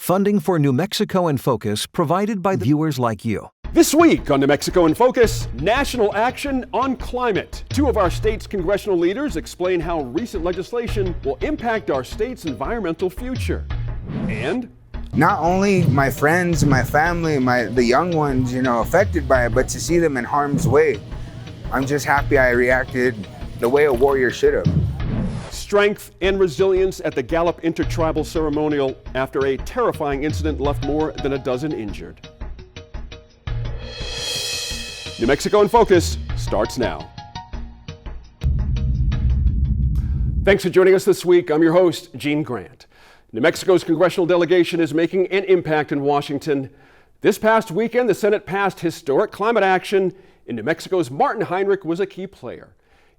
Funding for New Mexico in Focus provided by viewers like you. This week on New Mexico in Focus, national action on climate. Two of our state's congressional leaders explain how recent legislation will impact our state's environmental future. And not only my friends, my family, the young ones, affected by it, but to see them in harm's way. I'm just happy I reacted the way a warrior should have. Strength and resilience at the Gallup Intertribal Ceremonial after a terrifying incident left more than a dozen injured. New Mexico in Focus starts now. Thanks for joining us this week. I'm your host, Gene Grant. New Mexico's congressional delegation is making an impact in Washington. This past weekend, the Senate passed historic climate action, and New Mexico's Martin Heinrich was a key player.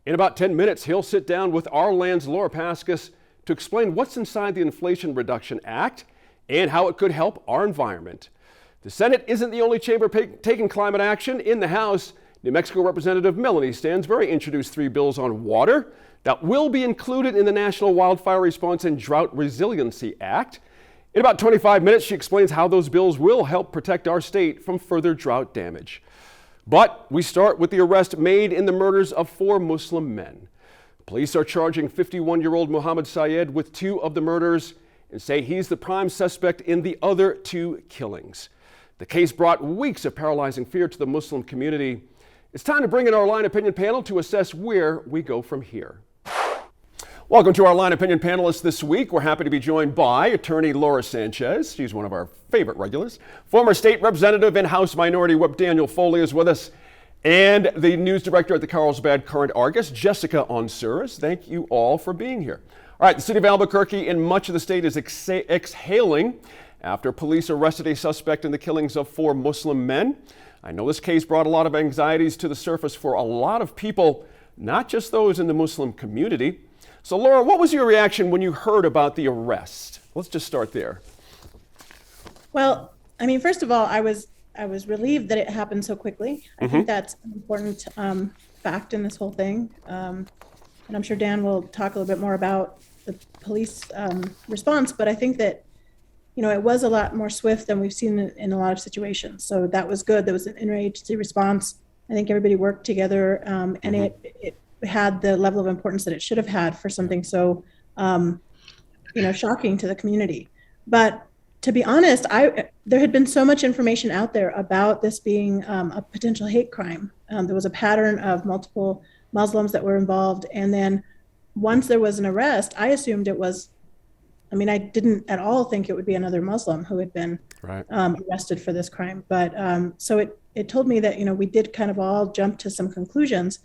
In about 10 minutes, he'll sit down with our land's Laura Paskus to explain what's inside the Inflation Reduction Act and how it could help our environment. The Senate isn't the only chamber taking climate action. In the House, New Mexico Representative Melanie Stansbury introduced 3 bills on water that will be included in the National Wildfire Response and Drought Resiliency Act. In about 25 minutes, she explains how those bills will help protect our state from further drought damage. But we start with the arrest made in the murders of 4 Muslim men. Police are charging 51-year-old Mohammed Syed with 2 of the murders and say he's the prime suspect in the other 2 killings. The case brought weeks of paralyzing fear to the Muslim community. It's time to bring in our Line Opinion panel to assess where we go from here. Welcome to our Line Opinion panelists this week. We're happy to be joined by attorney Laura Sanchez. She's one of our favorite regulars. Former state representative and House Minority Whip Daniel Foley is with us. And the news director at the Carlsbad Current-Argus, Jessica Onsuris. Thank you all for being here. All right, the city of Albuquerque and much of the state is exhaling after police arrested a suspect in the killings of 4 Muslim men. I know this case brought a lot of anxieties to the surface for a lot of people, not just those in the Muslim community. So Laura, what was your reaction when you heard about the arrest? Let's just start there. Well, I mean, first of all, I was relieved that it happened so quickly. I think that's an important fact in this whole thing. And I'm sure Dan will talk a little bit more about the police response, but I think that, it was a lot more swift than we've seen in a lot of situations. So that was good. There was an interagency response. I think everybody worked together, and it had the level of importance that it should have had for something so, shocking to the community. But to be honest, there had been so much information out there about this being a potential hate crime. There was a pattern of multiple Muslims that were involved. And then once there was an arrest, I assumed it was, I didn't at all think it would be another Muslim who had been arrested for this crime. But so it told me that, we did kind of all jump to some conclusions.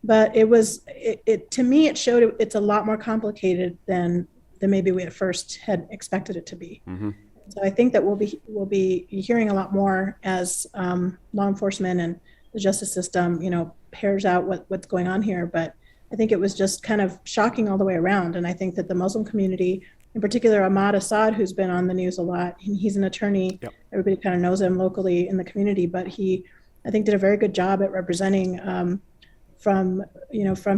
But to me, it showed it's a lot more complicated than maybe we at first had expected it to be. So I think that we'll be hearing a lot more as law enforcement and the justice system, pairs out what's going on here. But I think it was just kind of shocking all the way around. And I think that the Muslim community, in particular, Ahmad Assad, who's been on the news a lot, he's an attorney. Yep. Everybody kind of knows him locally in the community, but he, I think, did a very good job at representing from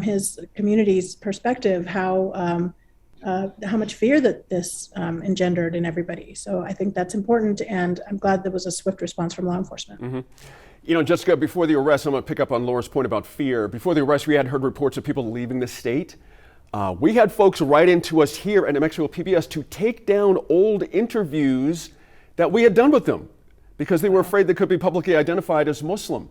his community's perspective how much fear that this engendered in everybody. So I think that's important, and I'm glad there was a swift response from law enforcement. Jessica, before the arrest, I'm going to pick up on Laura's point about fear. Before the arrest, we had heard reports of people leaving the state. We had folks write into us here at New Mexico PBS to take down old interviews that we had done with them because they were afraid they could be publicly identified as Muslim.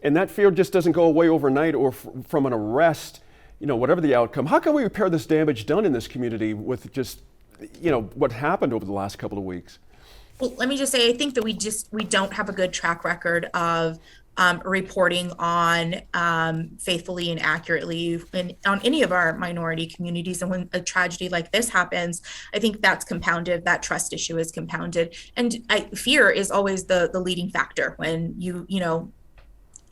And that fear just doesn't go away overnight or from an arrest, whatever the outcome. How can we repair this damage done in this community with just, what happened over the last couple of weeks? Well, let me just say, I think that we don't have a good track record of reporting on faithfully and accurately on any of our minority communities. And when a tragedy like this happens, I think that's compounded, that trust issue is compounded. And fear is always the leading factor when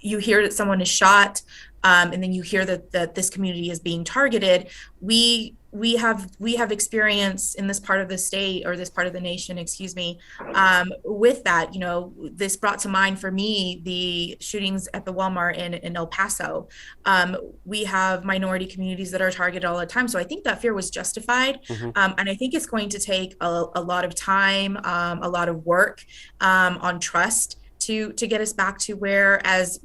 you hear that someone is shot, and then you hear that this community is being targeted. We have experience in this part of the state, or this part of the nation, excuse me, with that. This brought to mind for me the shootings at the Walmart in El Paso. We have minority communities that are targeted all the time. So I think that fear was justified. And I think it's going to take a lot of time, a lot of work on trust to get us back to where, as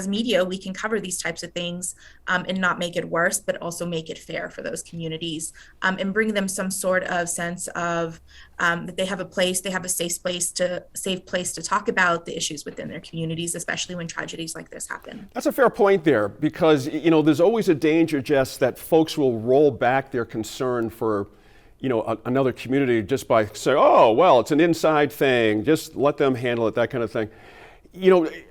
media, we can cover these types of things and not make it worse, but also make it fair for those communities, and bring them some sort of sense of that they have a safe place to talk about the issues within their communities, especially when tragedies like this happen. That's a fair point there, because there's always a danger, Jess, that folks will roll back their concern for another community just by saying, oh, well, it's an inside thing, just let them handle it, that kind of thing.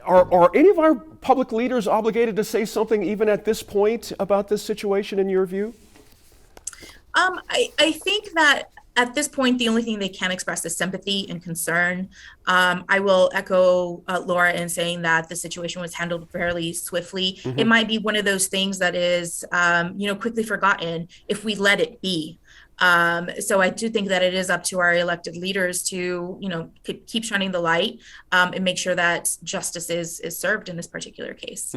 Are any of our public leaders obligated to say something even at this point about this situation, in your view? I think that at this point, the only thing they can express is sympathy and concern. I will echo Laura in saying that the situation was handled fairly swiftly. It might be one of those things that is, quickly forgotten if we let it be. So I do think that it is up to our elected leaders to, keep shining the light and make sure that justice is served in this particular case.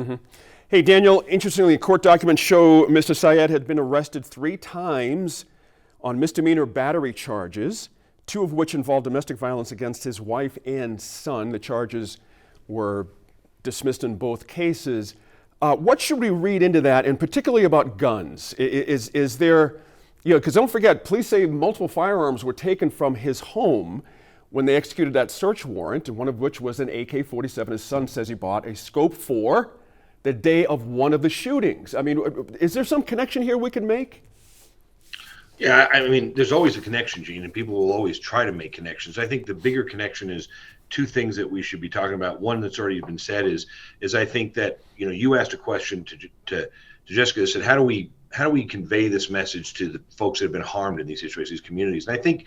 Hey, Daniel, interestingly, court documents show Mr. Syed had been arrested 3 times on misdemeanor battery charges, 2 of which involved domestic violence against his wife and son. The charges were dismissed in both cases. What should we read into that, and particularly about guns? Is there... because don't forget, police say multiple firearms were taken from his home when they executed that search warrant, and one of which was an AK-47 his son says he bought a scope for the day of one of the shootings. I mean, is there some connection here we can make? Yeah, I mean, there's always a connection, Gene, and people will always try to make connections. I think the bigger connection is 2 things that we should be talking about. One that's already been said is I think that, you asked a question to Jessica that said, how do we convey this message to the folks that have been harmed in these situations, these communities? And I think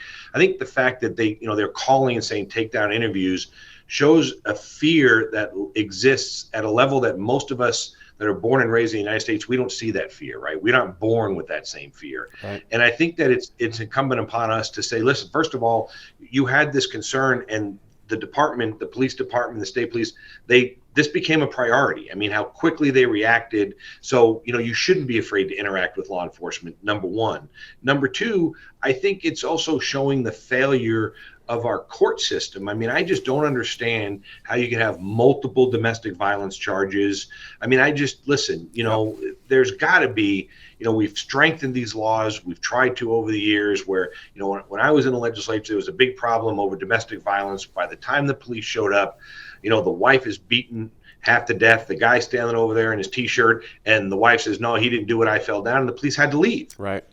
the fact that they're calling and saying take down interviews shows a fear that exists at a level that most of us that are born and raised in the United States, we don't see that fear, right? We're not born with that same fear. Right. And I think that it's incumbent upon us to say, listen, first of all, you had this concern, and the department, the police department, the state police, this became a priority. I mean, how quickly they reacted. So, you shouldn't be afraid to interact with law enforcement, number one. Number two, I think it's also showing the failure of our court system. I mean, I just don't understand how you can have multiple domestic violence charges. I mean, there's got to be, we've strengthened these laws. We've tried to over the years where, when I was in the legislature, there was a big problem over domestic violence. By the time the police showed up, the wife is beaten half to death. The guy standing over there in his T-shirt, and the wife says, no, he didn't do it. I fell down. And the police had to leave. Right.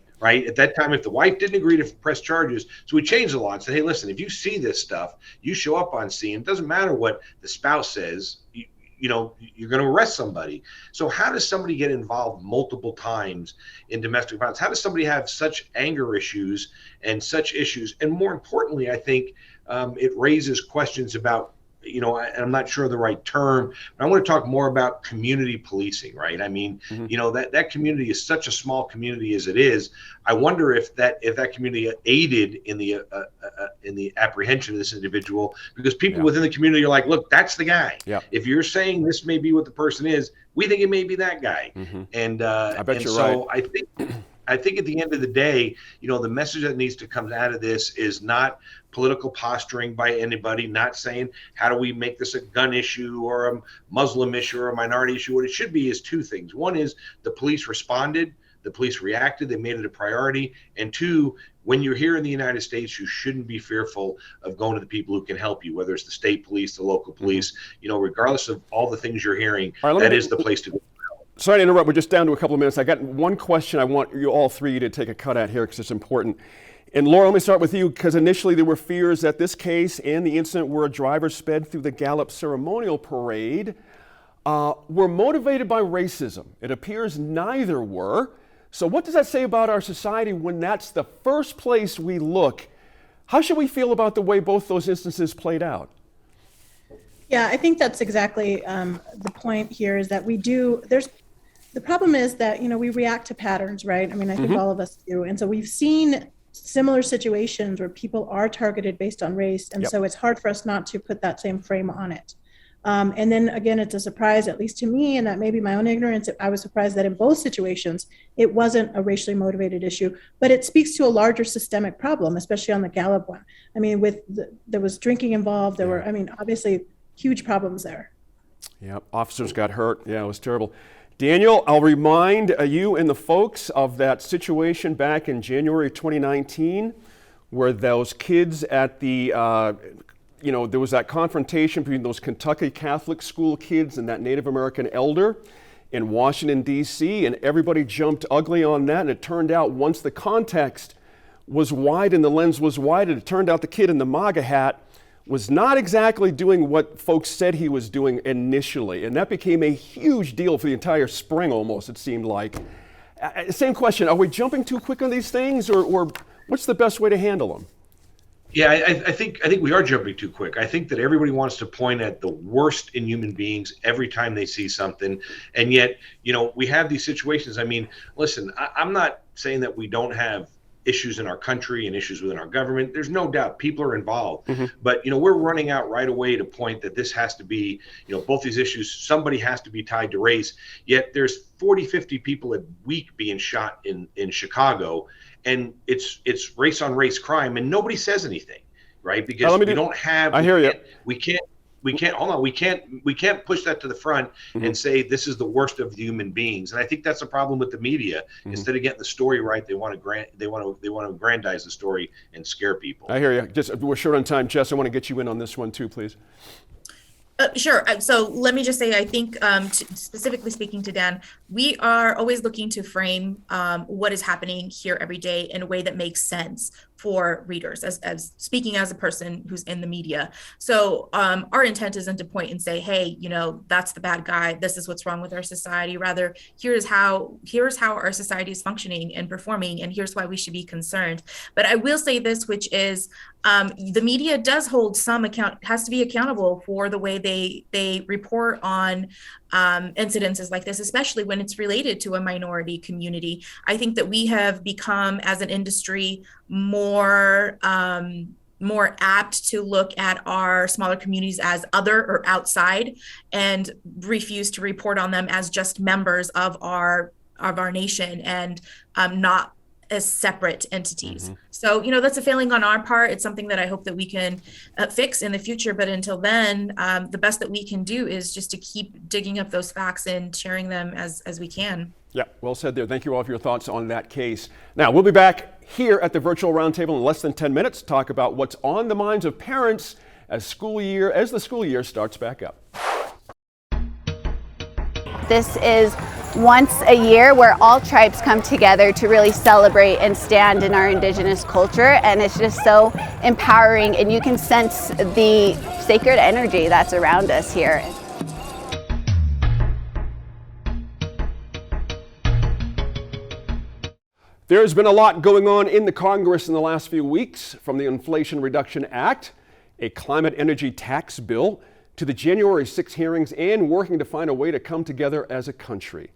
At that time, if the wife didn't agree to press charges, so we changed the law and said, hey, listen, if you see this stuff, you show up on scene. It doesn't matter what the spouse says. You're going to arrest somebody. So how does somebody get involved multiple times in domestic violence? How does somebody have such anger issues and such issues? And more importantly, I think it raises questions about, and I'm not sure of the right term, but I want to talk more about community policing, right? I mean, that community is such a small community as it is. I wonder if that community aided in the apprehension of this individual, because people within the community are like, look, that's the guy. Yeah. If you're saying this may be what the person is, we think it may be that guy. And I bet you're right. I think at the end of the day, the message that needs to come out of this is not political posturing by anybody, not saying, how do we make this a gun issue or a Muslim issue or a minority issue? What it should be is 2 things. One is the police responded, the police reacted, they made it a priority. And 2, when you're here in the United States, you shouldn't be fearful of going to the people who can help you, whether it's the state police, the local police, regardless of all the things you're hearing, that is the place to go. Sorry to interrupt. We're just down to a couple of minutes. I got one question I want you all 3 to take a cut at here because it's important. And Laura, let me start with you, because initially there were fears that this case and the incident where a driver sped through the Gallup ceremonial parade were motivated by racism. It appears neither were. So what does that say about our society when that's the first place we look? How should we feel about the way both those instances played out? Yeah, I think that's exactly the point here is that the problem is that, we react to patterns, right? I mean, I think all of us do. And so we've seen similar situations where people are targeted based on race. And so it's hard for us not to put that same frame on it. And then again, it's a surprise, at least to me, and that may be my own ignorance. I was surprised that in both situations, it wasn't a racially motivated issue, but it speaks to a larger systemic problem, especially on the Gallup one. I mean, there was drinking involved. There were, obviously huge problems there. Yeah, officers got hurt. Yeah, it was terrible. Daniel, I'll remind you and the folks of that situation back in January 2019 where those kids at the there was that confrontation between those Kentucky Catholic school kids and that Native American elder in Washington, D.C., and everybody jumped ugly on that. And it turned out once the context was wide and the lens was wide, it turned out the kid in the MAGA hat was not exactly doing what folks said he was doing initially. And that became a huge deal for the entire spring almost, it seemed like. Same question, are we jumping too quick on these things or what's the best way to handle them? Yeah, I think we are jumping too quick. I think that everybody wants to point at the worst in human beings every time they see something. And yet, we have these situations. I mean, listen, I'm not saying that we don't have issues in our country and issues within our government. There's no doubt people are involved. But, we're running out right away to point that this has to be, both these issues, somebody has to be tied to race. Yet there's 40, 50 people a week being shot in Chicago. And it's race on race crime, and nobody says anything, right? Because we don't have. I hear you. We can't. Hold on. We can't push that to the front and say this is the worst of the human beings. And I think that's a problem with the media. Instead of getting the story right, they want to aggrandize the story and scare people. I hear you. We're short on time, Jess. I want to get you in on this one too, please. Sure. So let me just say, I think specifically speaking to Dan, we are always looking to frame what is happening here every day in a way that makes sense for readers, as speaking as a person who's in the media. So our intent isn't to point and say, hey, that's the bad guy. This is what's wrong with our society. Rather, here's how our society is functioning and performing, and here's why we should be concerned. But I will say this, which is the media does hold has to be accountable for the way they report on incidences like this, especially when it's related to a minority community. I think that we have become, as an industry, more apt to look at our smaller communities as other or outside and refuse to report on them as just members of our nation and not as separate entities. So, that's a failing on our part. It's something that I hope that we can fix in the future. But until then, the best that we can do is just to keep digging up those facts and sharing them as we can. Yeah, well said there. Thank you all for your thoughts on that case. Now, we'll be back here at the virtual roundtable in less than 10 minutes to talk about what's on the minds of parents as the school year starts back up. This is once a year where all tribes come together to really celebrate and stand in our Indigenous culture, and it's just so empowering, and you can sense the sacred energy that's around us here. There's been a lot going on in the Congress in the last few weeks, from the Inflation Reduction Act, a climate energy tax bill, to the January 6 hearings, and working to find a way to come together as a country.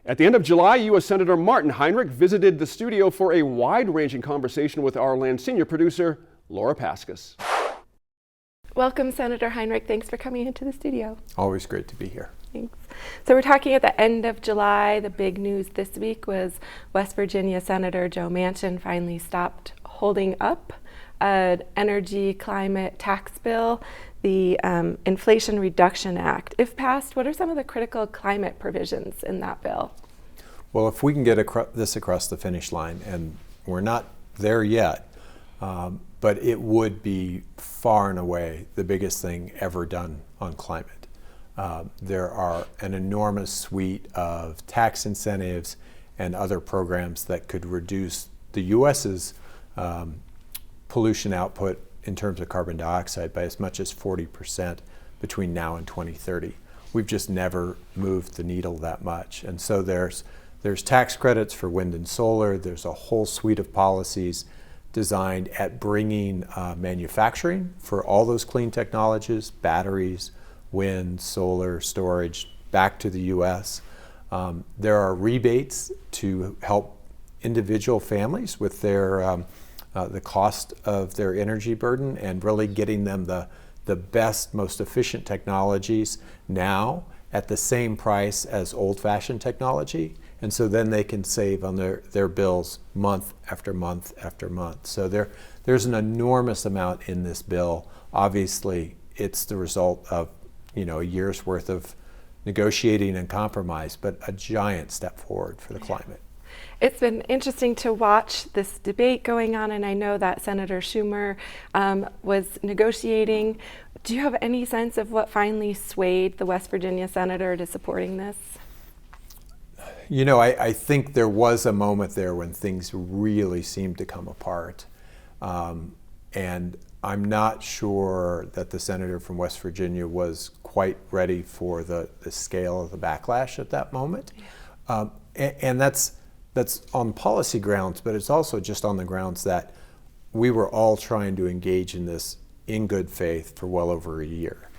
At the end of July, U.S. Senator Martin Heinrich visited the studio for a wide-ranging conversation with our Land senior producer, Laura Paskus. Welcome, Senator Heinrich. Thanks for coming into the studio. Always great to be here. Thanks. So we're talking at the end of July. The big news this week was West Virginia Senator Joe Manchin finally stopped holding up an energy climate tax bill, the Inflation Reduction Act. If passed, what are some of the critical climate provisions in that bill? Well, if we can get this across the finish line, and we're not there yet, but it would be far and away the biggest thing ever done on climate. There are an enormous suite of tax incentives and other programs that could reduce the U.S.'s pollution output in terms of carbon dioxide by as much as 40% between now and 2030. We've just never moved the needle that much. And so there's tax credits for wind and solar. There's a whole suite of policies designed at bringing manufacturing for all those clean technologies, batteries, wind, solar, storage back to the U.S. There are rebates to help individual families with their the cost of their energy burden and really getting them the best, most efficient technologies now at the same price as old-fashioned technology. And so then they can save on their bills month after month after month. So there's an enormous amount in this bill. Obviously, it's the result of a year's worth of negotiating and compromise, but a giant step forward for the climate. It's been interesting to watch this debate going on, and I know that Senator Schumer was negotiating. Do you have any sense of what finally swayed the West Virginia senator to supporting this? I think there was a moment there when things really seemed to come apart. And I'm not sure that the senator from West Virginia was quite ready for the scale of the backlash at that moment. And that's on policy grounds, but it's also just on the grounds that we were all trying to engage in this in good faith for well over a year.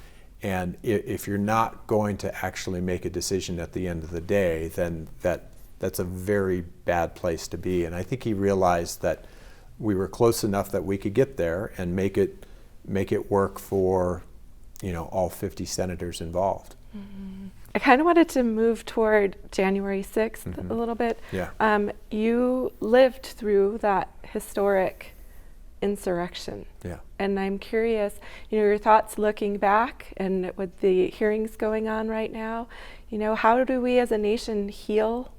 And if you're not going to actually make a decision at the end of the day, then that's a very bad place to be. And I think he realized that we were close enough that we could get there and make it work for all 50 senators involved. Mm-hmm. I kind of wanted to move toward January 6th a little bit. Yeah. You lived through that historic insurrection. Yeah. And I'm curious, your thoughts looking back and with the hearings going on right now, how do we as a nation heal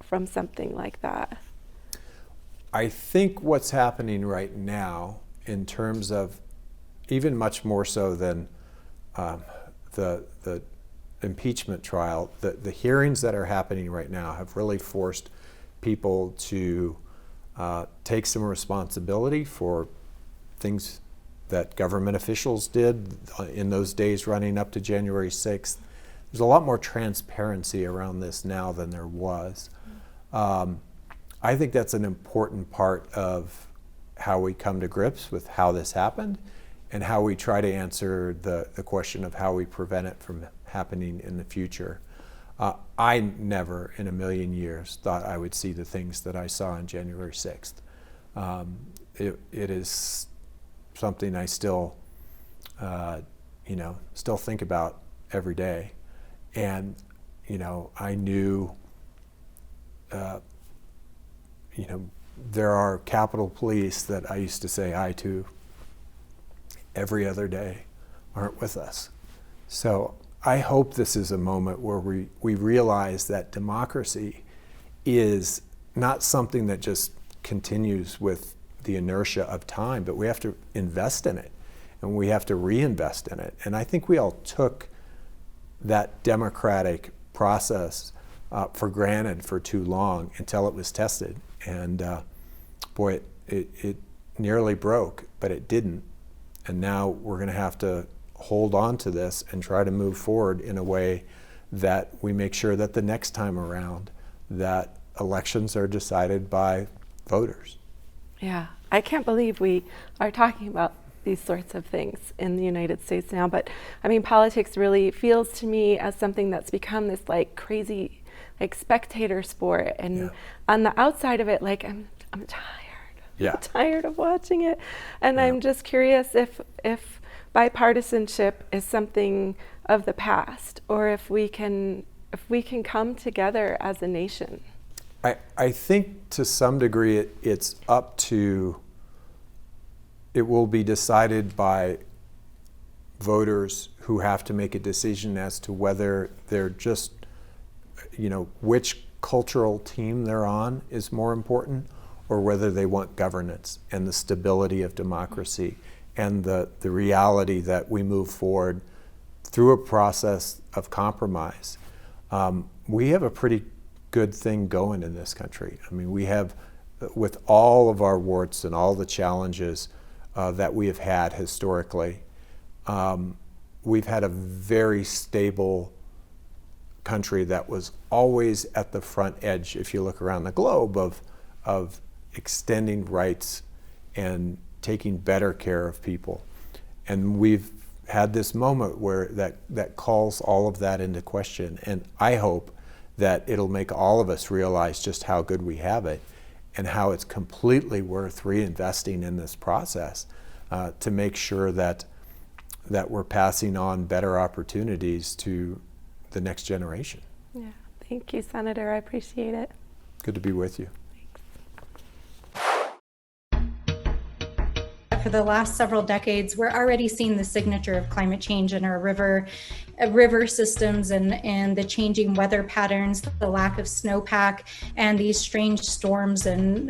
from something like that? I think what's happening right now, in terms of even much more so than the impeachment trial, the hearings that are happening right now have really forced people to take some responsibility for things that government officials did in those days running up to January 6th. There's a lot more transparency around this now than there was. I think that's an important part of how we come to grips with how this happened and how we try to answer the question of how we prevent it from happening in the future. I never in a million years thought I would see the things that I saw on January 6th. It is something I still think about every day. And, I knew, there are Capitol Police that I used to say hi to every other day aren't with us. So I hope this is a moment where we realize that democracy is not something that just continues with the inertia of time, but we have to invest in it and we have to reinvest in it. And I think we all took that democratic process for granted for too long until it was tested. And boy, it nearly broke, but it didn't. And now we're going to have to hold on to this and try to move forward in a way that we make sure that the next time around that elections are decided by voters. Yeah, I can't believe we are talking about these sorts of things in the United States now, but I mean, politics really feels to me as something that's become this crazy spectator sport, and on the outside of it, I'm tired. Yeah. I'm tired of watching it, and I'm just curious if bipartisanship is something of the past, or if we can come together as a nation. I think to some degree it will be decided by voters who have to make a decision as to whether they're just, which cultural team they're on is more important, or whether they want governance and the stability of democracy and the reality that we move forward through a process of compromise. We have a pretty good thing going in this country. I mean, we have, with all of our warts and all the challenges that we have had historically, we've had a very stable country that was always at the front edge, if you look around the globe, of extending rights and taking better care of people. And we've had this moment where that calls all of that into question. And I hope that it'll make all of us realize just how good we have it and how it's completely worth reinvesting in this process to make sure that we're passing on better opportunities to the next generation. Yeah, thank you, Senator. I appreciate it. Good to be with you. For the last several decades, we're already seeing the signature of climate change in our river systems and the changing weather patterns, the lack of snowpack, and these strange storms and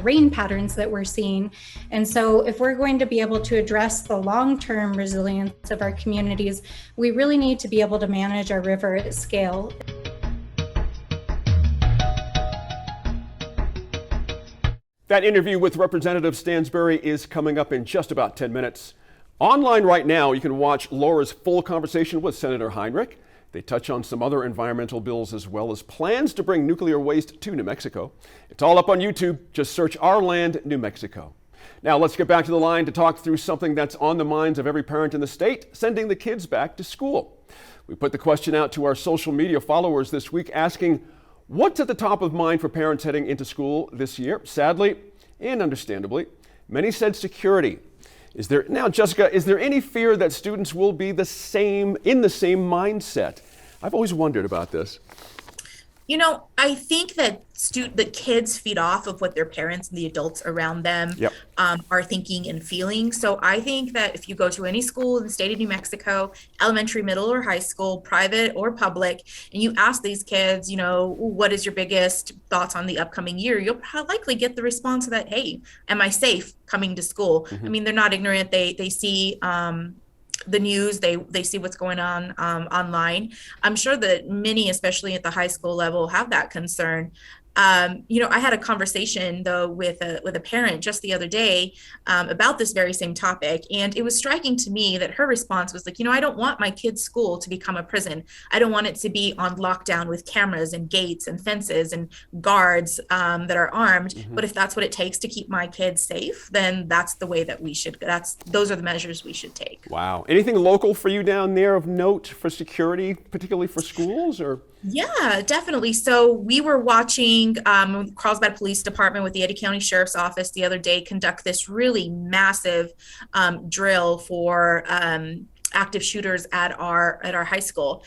rain patterns that we're seeing. And so if we're going to be able to address the long-term resilience of our communities, we really need to be able to manage our river at scale. That interview with Representative Stansbury is coming up in just about 10 minutes. Online right now, you can watch Laura's full conversation with Senator Heinrich. They touch on some other environmental bills as well as plans to bring nuclear waste to New Mexico. It's all up on YouTube. Just search Our Land, New Mexico. Now let's get back to the line to talk through something that's on the minds of every parent in the state, sending the kids back to school. We put the question out to our social media followers this week asking, what's at the top of mind for parents heading into school this year? Sadly, and understandably, many said security. Now, Jessica, is there any fear that students will be in the same mindset? I've always wondered about this. You know, I think that the kids feed off of what their parents and the adults around them are thinking and feeling. So I think that if you go to any school in the state of New Mexico, elementary, middle, or high school, private or public, and you ask these kids, you know, what is your biggest thoughts on the upcoming year, you'll likely get the response that, hey, am I safe coming to school? I mean, they're not ignorant. They see the news, they see what's going on online. I'm sure that many, especially at the high school level, have that concern. You know, I had a conversation though with a parent just the other day about this very same topic, and it was striking to me that her response was like, you know, I don't want my kid's school to become a prison. I don't want it to be on lockdown with cameras and gates and fences and guards that are armed. But if that's what it takes to keep my kids safe, then that's the way that we should. Those are the measures we should take. Wow. Anything local for you down there of note for security, particularly for schools, or? Yeah, definitely. So we were watching Carlsbad Police Department with the Eddy County Sheriff's Office the other day conduct this really massive drill for active shooters at our high school.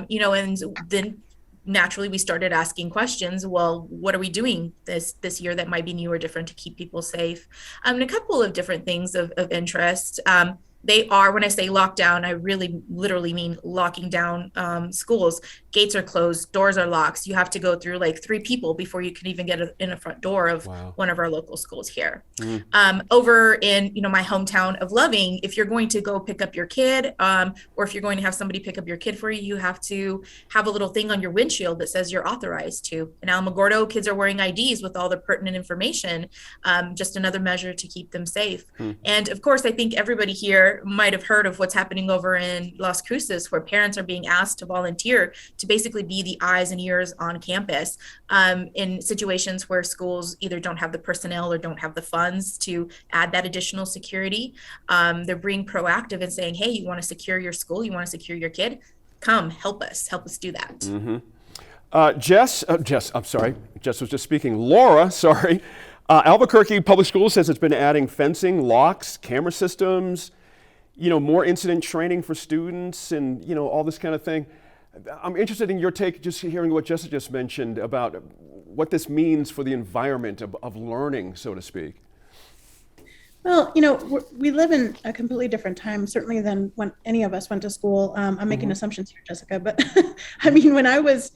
You know, and then naturally we started asking questions. Well, what are we doing this year that might be new or different to keep people safe? And a couple of different things of interest. They are, when I say lockdown, I really literally mean locking down schools. Gates are closed, doors are locked. You have to go through like 3 people before you can even get in a front door of one of our local schools here. Over in, you know, my hometown of Loving, if you're going to go pick up your kid, or if you're going to have somebody pick up your kid for you, you have to have a little thing on your windshield that says you're authorized to. In Alamogordo, kids are wearing IDs with all the pertinent information, just another measure to keep them safe. And of course, I think everybody here might have heard of what's happening over in Las Cruces, where parents are being asked to volunteer to basically be the eyes and ears on campus in situations where schools either don't have the personnel or don't have the funds to add that additional security. They're being proactive and saying, hey, you want to secure your school, you want to secure your kid, come help us do that. Jess, I'm sorry, Jess was just speaking. Laura, sorry. Albuquerque Public Schools says it's been adding fencing, locks, camera systems, you know, more incident training for students and, you know, all this kind of thing. I'm interested in your take, just hearing what Jessica just mentioned about what this means for the environment of learning, so to speak. Well, you know, we live in a completely different time, certainly than when any of us went to school. I'm making assumptions here, Jessica, but I mean, when I was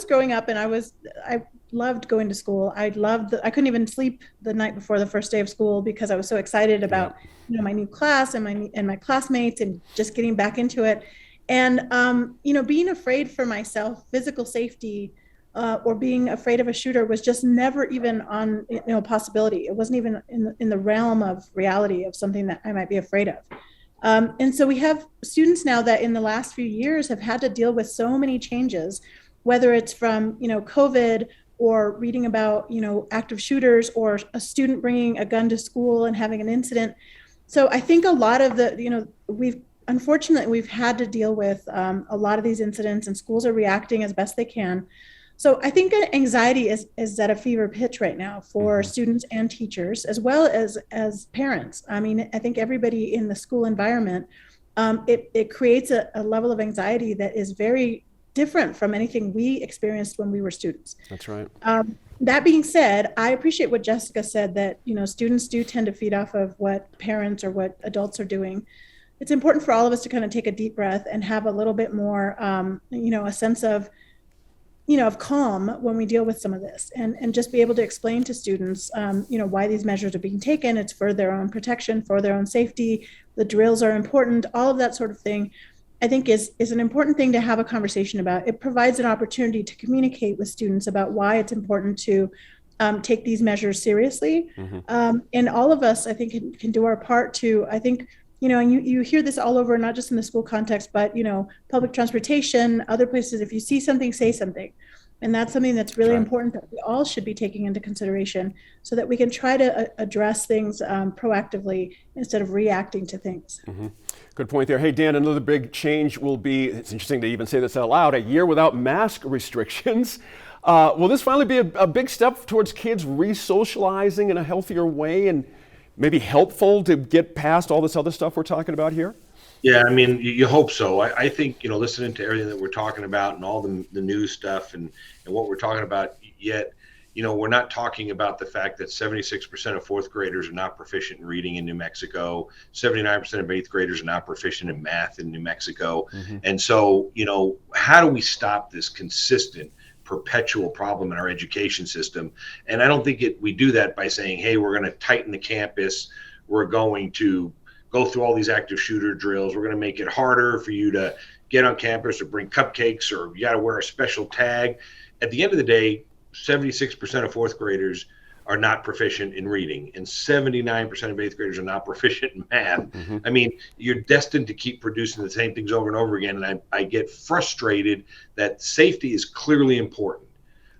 growing up and I loved going to school. I couldn't even sleep the night before the first day of school because I was so excited about, you know, my new class and my classmates and just getting back into it. And, you know, being afraid for myself, physical safety, or being afraid of a shooter was just never even on, you know, possibility. It wasn't even in the realm of reality of something that I might be afraid of. And so we have students now that in the last few years have had to deal with so many changes, whether it's from, you know, COVID or reading about, you know, active shooters or a student bringing a gun to school and having an incident. So I think a lot of unfortunately, we've had to deal with a lot of these incidents, and schools are reacting as best they can. So I think anxiety is at a fever pitch right now for students and teachers, as well as parents. I mean, I think everybody in the school environment, it creates a level of anxiety that is very different from anything we experienced when we were students. That's right. That being said, I appreciate what Jessica said, that, students do tend to feed off of what parents or what adults are doing. It's important for all of us to kind of take a deep breath and have a little bit more, a sense of calm when we deal with some of this, and just be able to explain to students, why these measures are being taken. It's for their own protection, for their own safety. The drills are important, all of that sort of thing, I think is an important thing to have a conversation about. It provides an opportunity to communicate with students about why it's important to take these measures seriously. And all of us, I think, can do our part to, I think, and you hear this all over, not just in the school context, but, public transportation, other places. If you see something, say something. And that's something that's really important that we all should be taking into consideration, so that we can try to address things proactively instead of reacting to things. Good point there. Hey, Dan, another big change will be, it's interesting to even say this out loud, a year without mask restrictions. Will this finally be a big step towards kids re-socializing in a healthier way, and maybe helpful to get past all this other stuff we're talking about here? Yeah, I mean, you hope so. I think, listening to everything that we're talking about and all the news stuff and what we're talking about, yet, we're not talking about the fact that 76% of fourth graders are not proficient in reading in New Mexico. 79% of eighth graders are not proficient in math in New Mexico. And so, how do we stop this consistent, perpetual problem in our education system? And I don't think we do that by saying, hey, we're going to tighten the campus. We're going to go through all these active shooter drills. We're going to make it harder for you to get on campus or bring cupcakes, or you got to wear a special tag. At the end of the day, 76% of fourth graders are not proficient in reading, and 79% of eighth graders are not proficient in math. I mean, you're destined to keep producing the same things over and over again. And I get frustrated that safety is clearly important.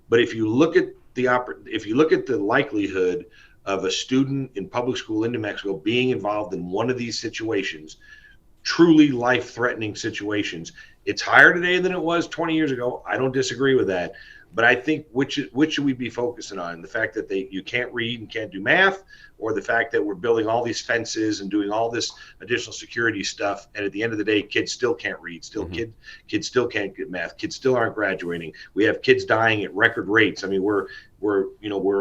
But if you look at the likelihood of a student in public school in New Mexico being involved in one of these situations, truly life-threatening situations, it's higher today than it was 20 years ago. I don't disagree with that. But I think which should we be focusing on? The fact that you can't read and can't do math, or the fact that we're building all these fences and doing all this additional security stuff, and at the end of the day, kids still can't read, kids still can't get math, kids still aren't graduating. We have kids dying at record rates. I mean, we're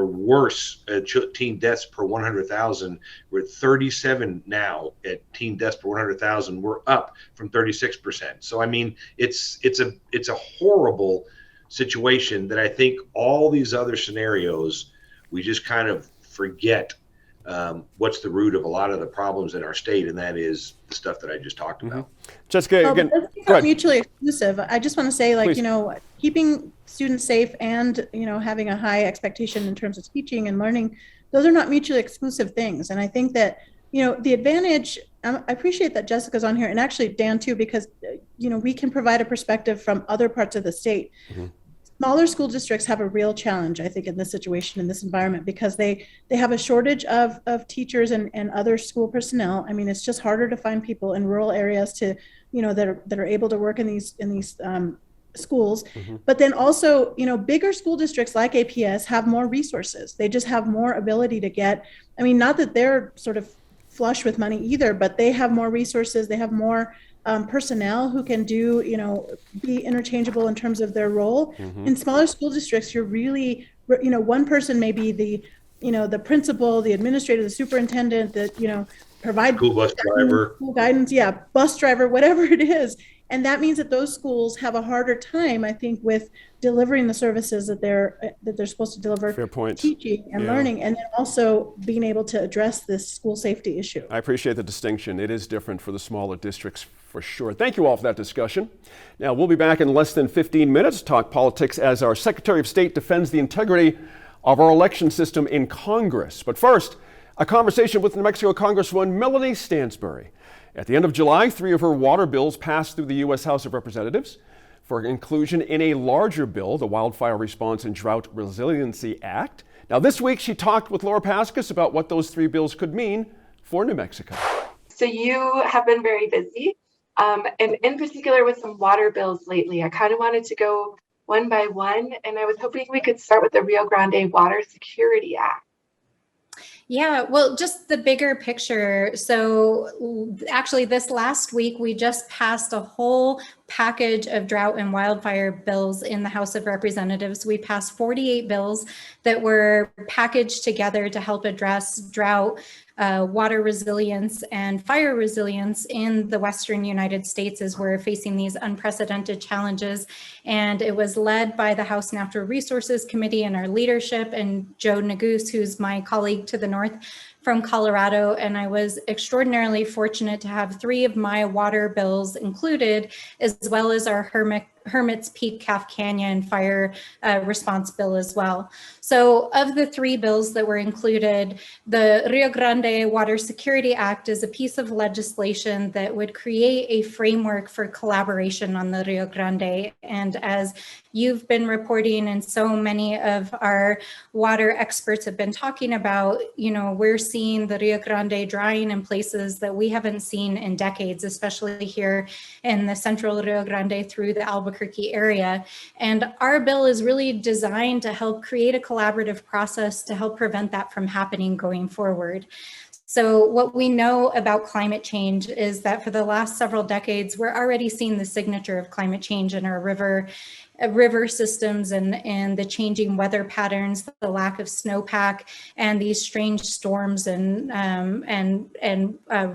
worse at teen deaths per 100,000. We're at 37 now at teen deaths per 100,000. We're up from 36%. So I mean, it's a horrible situation that I think all these other scenarios, we just kind of forget what's the root of a lot of the problems in our state, and that is the stuff that I just talked about. Jessica, again, go ahead. Mutually exclusive. I just want to say, keeping students safe and, having a high expectation in terms of teaching and learning, those are not mutually exclusive things. And I think that, the advantage, I appreciate that Jessica's on here, and actually Dan too, because, we can provide a perspective from other parts of the state. Smaller school districts have a real challenge, I think, in this situation, in this environment, because they have a shortage of teachers and other school personnel. I mean, it's just harder to find people in rural areas to, that are able to work in these schools. But then also, bigger school districts like APS have more resources. They just have more ability to get, not that they're sort of flush with money either, but they have more resources. They have more personnel who can do, be interchangeable in terms of their role. In smaller school districts, you're really, one person may be the principal, the administrator, the superintendent, that, provide school bus driver, school guidance, bus driver, whatever it is. And that means that those schools have a harder time, I think, with delivering the services that they're supposed to deliver. Fair point. Teaching and learning, and then also being able to address this school safety issue. I appreciate the distinction. It is different for the smaller districts, for sure. Thank you all for that discussion. Now, we'll be back in less than 15 minutes to talk politics as our Secretary of State defends the integrity of our election system in Congress. But first, a conversation with New Mexico Congresswoman Melanie Stansbury. At the end of July, 3 of her water bills passed through the U.S. House of Representatives for inclusion in a larger bill, the Wildfire Response and Drought Resiliency Act. Now, this week, she talked with Laura Paskus about what those 3 bills could mean for New Mexico. So you have been very busy, and in particular with some water bills lately. I kind of wanted to go one by one, and I was hoping we could start with the Rio Grande Water Security Act. Yeah, well, just the bigger picture. So actually this last week, we just passed a whole package of drought and wildfire bills in the House of Representatives. We passed 48 bills that were packaged together to help address drought, water resilience, and fire resilience in the Western United States as we're facing these unprecedented challenges. And it was led by the House Natural Resources Committee and our leadership, and Joe Neguse, who's my colleague to the north from Colorado. And I was extraordinarily fortunate to have 3 of my water bills included, as well as our Hermit's Peak Calf Canyon fire response bill as well. So of the 3 bills that were included, the Rio Grande Water Security Act is a piece of legislation that would create a framework for collaboration on the Rio Grande. And as you've been reporting, and so many of our water experts have been talking about, you know, we're seeing the Rio Grande drying in places that we haven't seen in decades, especially here in the central Rio Grande through the Albuquerque area. And our bill is really designed to help create a collaborative process to help prevent that from happening going forward. So what we know about climate change is that for the last several decades, we're already seeing the signature of climate change in our river systems and the changing weather patterns, the lack of snowpack, and these strange storms and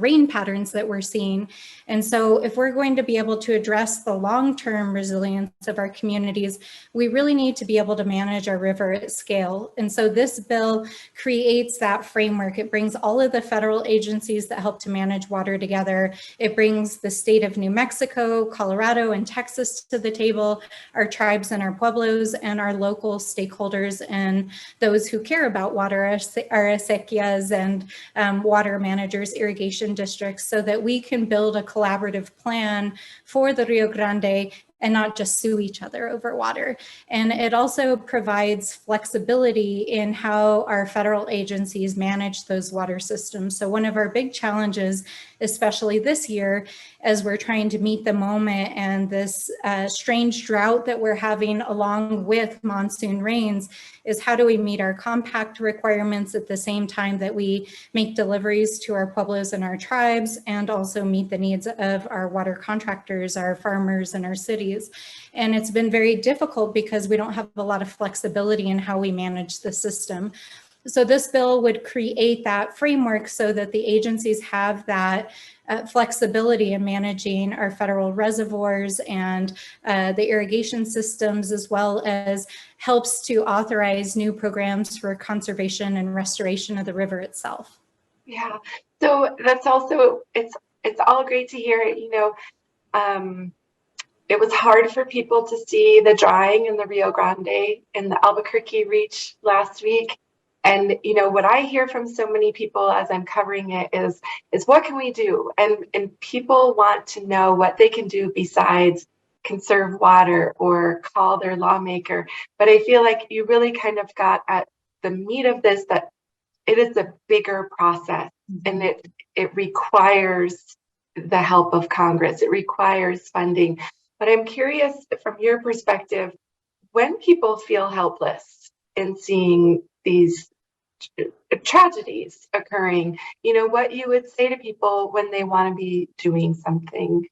rain patterns that we're seeing. And so if we're going to be able to address the long-term resilience of our communities, we really need to be able to manage our river at scale. And so this bill creates that framework. It brings all of the federal agencies that help to manage water together. It brings the state of New Mexico, Colorado, and Texas to the table, our tribes and our pueblos, and our local stakeholders and those who care about water, our acequias and water managers, irrigation districts, so that we can build a collaborative plan for the Rio Grande and not just sue each other over water. And it also provides flexibility in how our federal agencies manage those water systems. So one of our big challenges, especially this year, as we're trying to meet the moment and this strange drought that we're having along with monsoon rains, is how do we meet our compact requirements at the same time that we make deliveries to our pueblos and our tribes, and also meet the needs of our water contractors, our farmers, and our cities. And it's been very difficult because we don't have a lot of flexibility in how we manage the system. So this bill would create that framework so that the agencies have that flexibility in managing our federal reservoirs and the irrigation systems, as well as helps to authorize new programs for conservation and restoration of the river itself. Yeah, so that's also, it's all great to hear. You know, it was hard for people to see the drying in the Rio Grande in the Albuquerque Reach last week. And, you know, what I hear from so many people as I'm covering it is what can we do? And people want to know what they can do besides conserve water or call their lawmaker. But I feel like you really kind of got at the meat of this, that it is a bigger process, and it requires the help of Congress. It requires funding. But I'm curious from your perspective, when people feel helpless in seeing these tragedies occurring, you know, what you would say to people when they want to be doing something.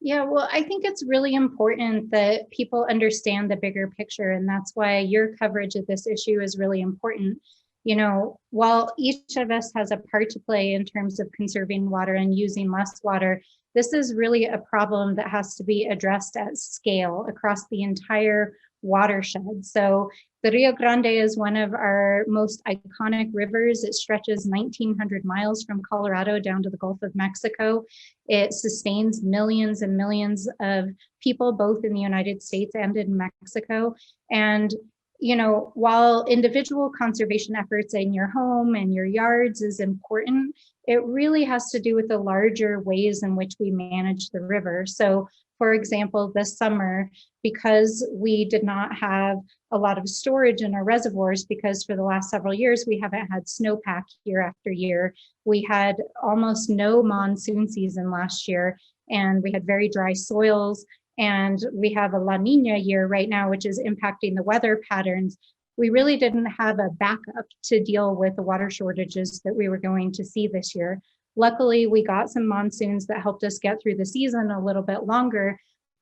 Yeah, well, I think it's really important that people understand the bigger picture, and that's why your coverage of this issue is really important. You know, while each of us has a part to play in terms of conserving water and using less water, this is really a problem that has to be addressed at scale across the entire watershed. So the Rio Grande is one of our most iconic rivers. It stretches 1,900 miles from Colorado down to the Gulf of Mexico. It sustains millions and millions of people, both in the United States and in Mexico. And you know, while individual conservation efforts in your home and your yards is important, it really has to do with the larger ways in which we manage the river. So For example, this summer, because we did not have a lot of storage in our reservoirs, because for the last several years, we haven't had snowpack year after year. We had almost no monsoon season last year, and we had very dry soils. And we have a La Nina year right now, which is impacting the weather patterns. We really didn't have a backup to deal with the water shortages that we were going to see this year. Luckily, we got some monsoons that helped us get through the season a little bit longer,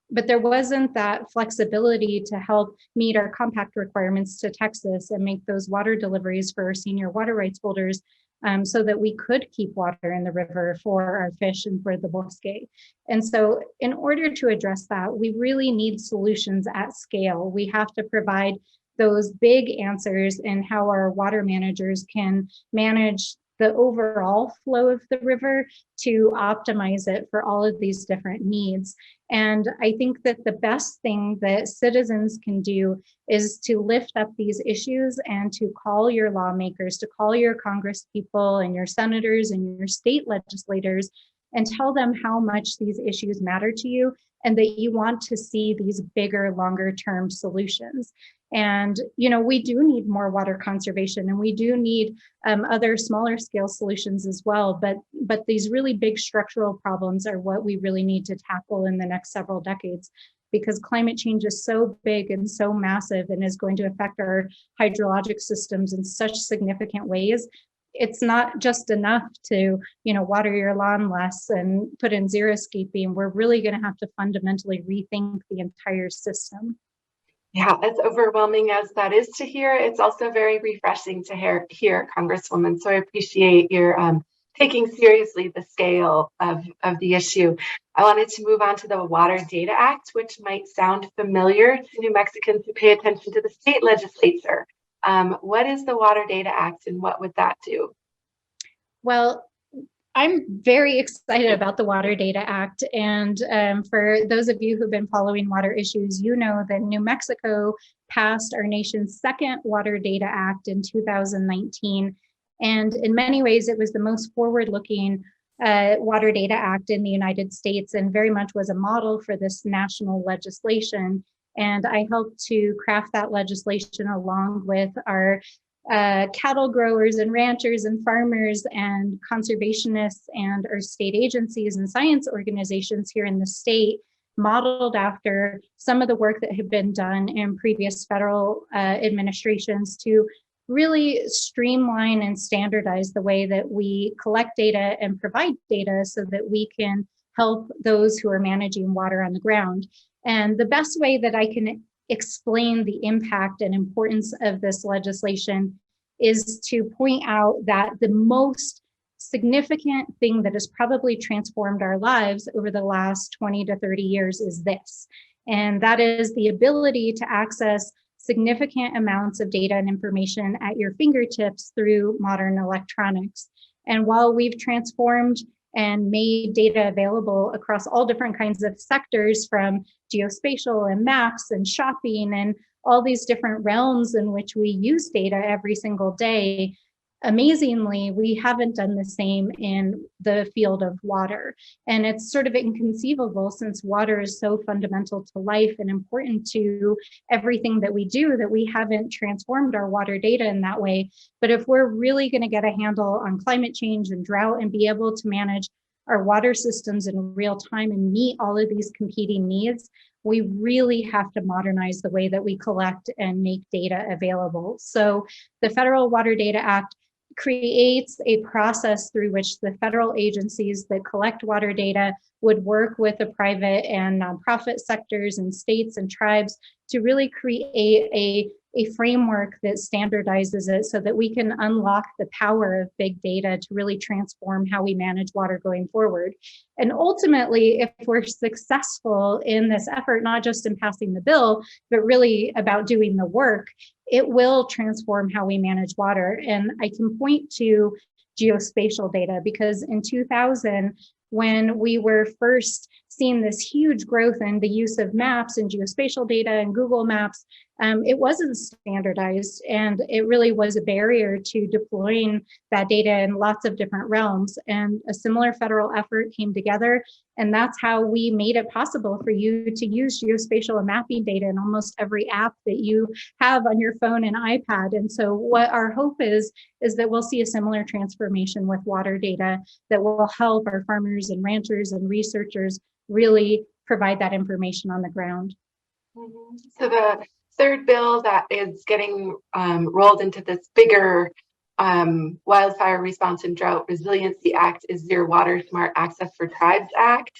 but there wasn't that flexibility to help meet our compact requirements to Texas and make those water deliveries for our senior water rights holders, so that we could keep water in the river for our fish and for the bosque. And so in order to address that, we really need solutions at scale. We have to provide those big answers in how our water managers can manage the overall flow of the river to optimize it for all of these different needs. And I think that the best thing that citizens can do is to lift up these issues and to call your lawmakers, to call your Congress people and your senators and your state legislators and tell them how much these issues matter to you and that you want to see these bigger, longer term solutions. And, you know, we do need more water conservation, and we do need other smaller scale solutions as well. But these really big structural problems are what we really need to tackle in the next several decades, because climate change is so big and so massive and is going to affect our hydrologic systems in such significant ways. It's not just enough to, you know, water your lawn less and put in xeriscaping. We're really going to have to fundamentally rethink the entire system. Yeah, as overwhelming as that is to hear, it's also very refreshing to hear, Congresswoman. So I appreciate your taking seriously the scale of the issue. I wanted to move on to the Water Data Act, which might sound familiar to New Mexicans who pay attention to the state legislature. What is the Water Data Act and what would that do? Well, I'm very excited about the Water Data Act. And for those of you who've been following water issues, you know that New Mexico passed our nation's second Water Data Act in 2019. And in many ways, it was the most forward-looking Water Data Act in the United States, and very much was a model for this national legislation. And I helped to craft that legislation along with our cattle growers and ranchers and farmers and conservationists and our state agencies and science organizations here in the state, modeled after some of the work that had been done in previous federal administrations to really streamline and standardize the way that we collect data and provide data so that we can help those who are managing water on the ground. And the best way that I can explain the impact and importance of this legislation is to point out that the most significant thing that has probably transformed our lives over the last 20 to 30 years is this. And that is the ability to access significant amounts of data and information at your fingertips through modern electronics. And while we've transformed and made data available across all different kinds of sectors, from geospatial and maps and shopping and all these different realms in which we use data every single day, amazingly, we haven't done the same in the field of water. And it's sort of inconceivable, since water is so fundamental to life and important to everything that we do, that we haven't transformed our water data in that way. But if we're really going to get a handle on climate change and drought and be able to manage our water systems in real time and meet all of these competing needs, we really have to modernize the way that we collect and make data available. So the Federal Water Data Act creates a process through which the federal agencies that collect water data would work with the private and nonprofit sectors and states and tribes to really create a framework that standardizes it so that we can unlock the power of big data to really transform how we manage water going forward. And ultimately, if we're successful in this effort, not just in passing the bill, but really about doing the work, it will transform how we manage water. And I can point to geospatial data, because in 2000, when we were first seeing this huge growth in the use of maps and geospatial data and Google Maps, it wasn't standardized, and it really was a barrier to deploying that data in lots of different realms. And a similar federal effort came together, and that's how we made it possible for you to use geospatial and mapping data in almost every app that you have on your phone and iPad. And so what our hope is that we'll see a similar transformation with water data that will help our farmers and ranchers and researchers really provide that information on the ground. So the third bill that is getting rolled into this bigger Wildfire Response and Drought Resiliency Act is your Water Smart Access for Tribes Act.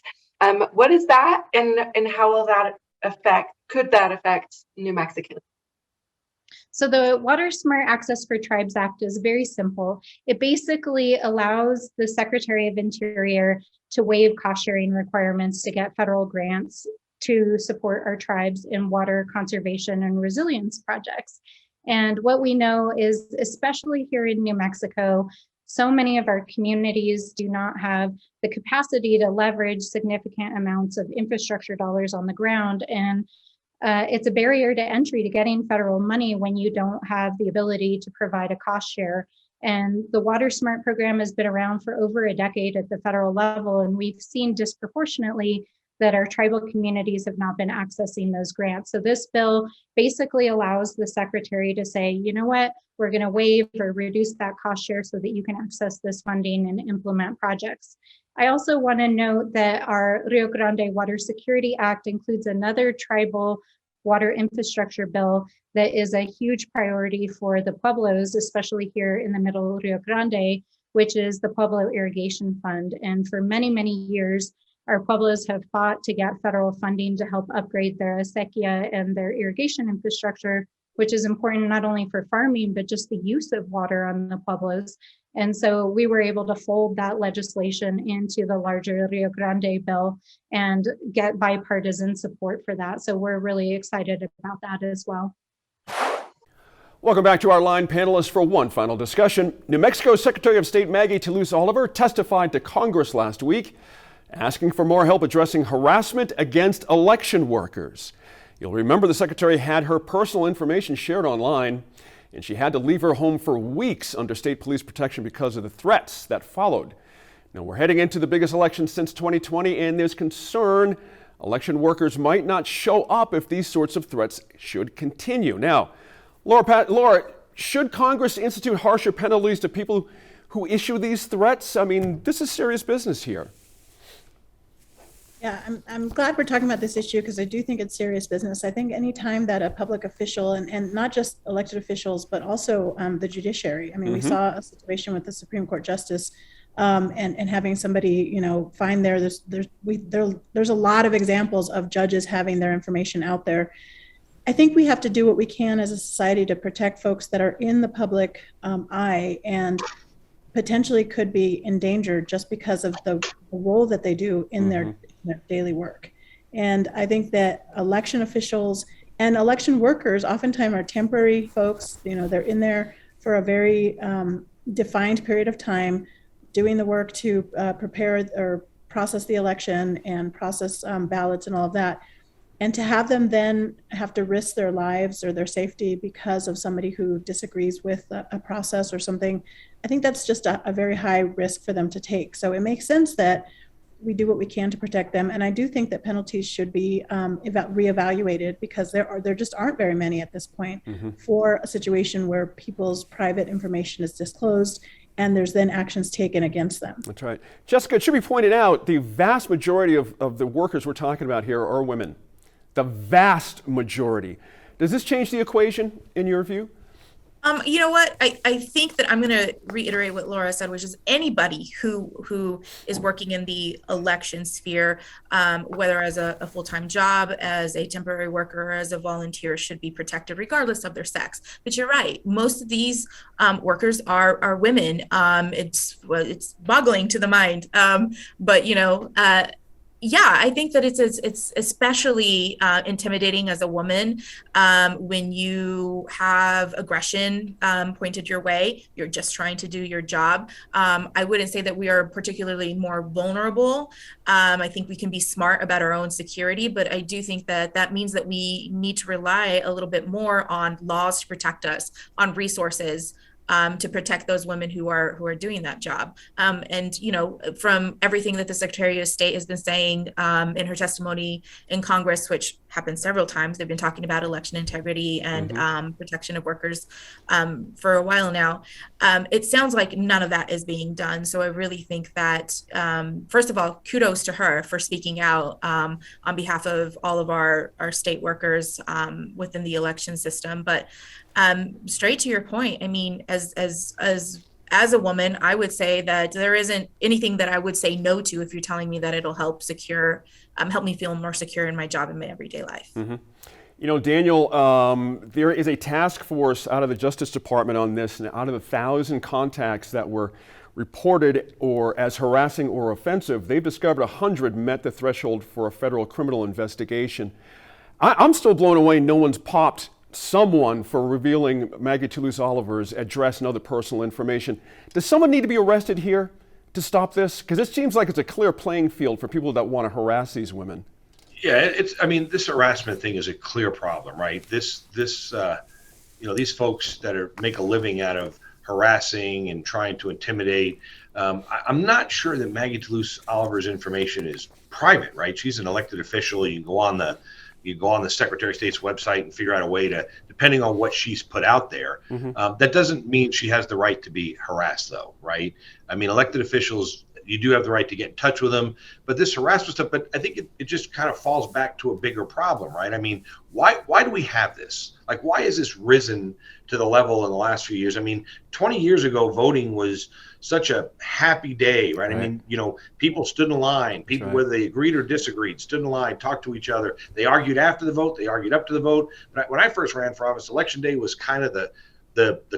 What is that, and how will that could that affect New Mexicans? So the Water Smart Access for Tribes Act is very simple. It basically allows the Secretary of Interior to waive cost sharing requirements to get federal grants to support our tribes in water conservation and resilience projects. And what we know is, especially here in New Mexico, so many of our communities do not have the capacity to leverage significant amounts of infrastructure dollars on the ground. And it's a barrier to entry to getting federal money when you don't have the ability to provide a cost share. And the Water Smart program has been around for over a decade at the federal level, and we've seen disproportionately that our tribal communities have not been accessing those grants. So this bill basically allows the secretary to say, you know what, we're going to waive or reduce that cost share so that you can access this funding and implement projects. I also want to note that our Rio Grande Water Security Act includes another tribal water infrastructure bill that is a huge priority for the Pueblos, especially here in the middle Rio Grande, which is the Pueblo Irrigation Fund. And for many, many years, our Pueblos have fought to get federal funding to help upgrade their acequia and their irrigation infrastructure, which is important not only for farming, but just the use of water on the Pueblos. And so we were able to fold that legislation into the larger Rio Grande bill and get bipartisan support for that. So we're really excited about that as well. Welcome back to our line panelists for one final discussion. New Mexico's Secretary of State Maggie Toulouse Oliver testified to Congress last week, asking for more help addressing harassment against election workers. You'll remember the secretary had her personal information shared online, and she had to leave her home for weeks under state police protection because of the threats that followed. Now, we're heading into the biggest election since 2020, and there's concern election workers might not show up if these sorts of threats should continue. Now, Laura, should Congress institute harsher penalties to people who issue these threats? I mean, this is serious business here. Yeah, I'm glad we're talking about this issue because I do think it's serious business. I think any time that a public official, and not just elected officials, but also the judiciary. I mean, we saw a situation with the Supreme Court justice and having somebody, find there's a lot of examples of judges having their information out there. I think we have to do what we can as a society to protect folks that are in the public eye and potentially could be endangered just because of the role that they do in their daily work. And I think that election officials and election workers oftentimes are temporary folks. They're in there for a very defined period of time, doing the work to prepare or process the election and process ballots and all of that. And to have them then have to risk their lives or their safety because of somebody who disagrees with a process or something, I think that's just a very high risk for them to take. So it makes sense that we do what we can to protect them. And I do think that penalties should be reevaluated because there just aren't very many at this point for a situation where people's private information is disclosed and there's then actions taken against them. That's right. Jessica, it should be pointed out, the vast majority of the workers we're talking about here are women. The vast majority. Does this change the equation in your view? You know what? I think that I'm going to reiterate what Laura said, which is anybody who is working in the election sphere, whether as a full-time job, as a temporary worker, or as a volunteer, should be protected regardless of their sex. But you're right. Most of these workers are women. It's boggling to the mind. But Yeah, I think that it's especially intimidating as a woman when you have aggression pointed your way. You're just trying to do your job. I wouldn't say that we are particularly more vulnerable. I think we can be smart about our own security, but I do think that that means that we need to rely a little bit more on laws to protect us, on resources. To protect those women who are doing that job. And, you know, from everything that the Secretary of State has been saying in her testimony in Congress, which happened several times, they've been talking about election integrity and protection of workers for a while now. It sounds like none of that is being done. So I really think that, first of all, kudos to her for speaking out on behalf of all of our state workers within the election system. But straight to your point, I mean, as a woman, I would say that there isn't anything that I would say no to if you're telling me that it'll help me feel more secure in my job in my everyday life. You know, Daniel, there is a task force out of the Justice Department on this, and out of 1,000 contacts that were reported or as harassing or offensive, they've discovered 100 met the threshold for a federal criminal investigation. I'm still blown away no one's popped someone for revealing Maggie Toulouse-Oliver's address and other personal information. Does someone need to be arrested here to stop this? Because it seems like it's a clear playing field for people that want to harass these women. Yeah, I mean, this harassment thing is a clear problem, right? This you know, these folks that make a living out of harassing and trying to intimidate. I'm not sure that Maggie Toulouse-Oliver's information is private, right? She's an elected official. You go on the Secretary of State's website and figure out a way to, depending on what she's put out there. That doesn't mean she has the right to be harassed, though, right? I mean, elected officials, you do have the right to get in touch with them, but this harassment stuff, but I think it just kind of falls back to a bigger problem, right? I mean, why do we have this? Like, why has this risen to the level in the last few years? I mean, 20 years ago, voting was such a happy day, right? I mean, you know, people stood in line, people, whether they agreed or disagreed, stood in line, talked to each other. They argued after the vote, they argued up to the vote. But when I first ran for office, Election Day was kind of the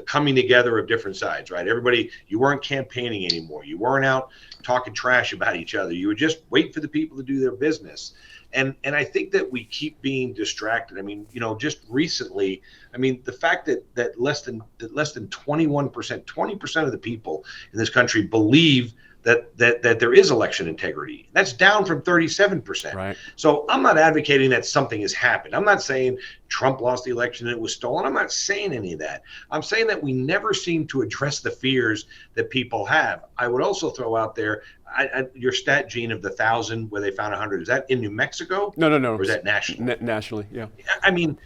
coming together of different sides, right? Everybody, you weren't campaigning anymore. You weren't out talking trash about each other. You would just wait for the people to do their business. And I think that we keep being distracted. I mean, you know, just recently, I mean, the fact that less than 21%, 20% of the people in this country believe that there is election integrity. That's down from 37%. Right. So I'm not advocating that something has happened. I'm not saying Trump lost the election and it was stolen. I'm not saying any of that. I'm saying that we never seem to address the fears that people have. I would also throw out there, your stat, Gene, of the 1,000 where they found 100. Is that in New Mexico? No. Or is that national? Nationally, yeah. I mean,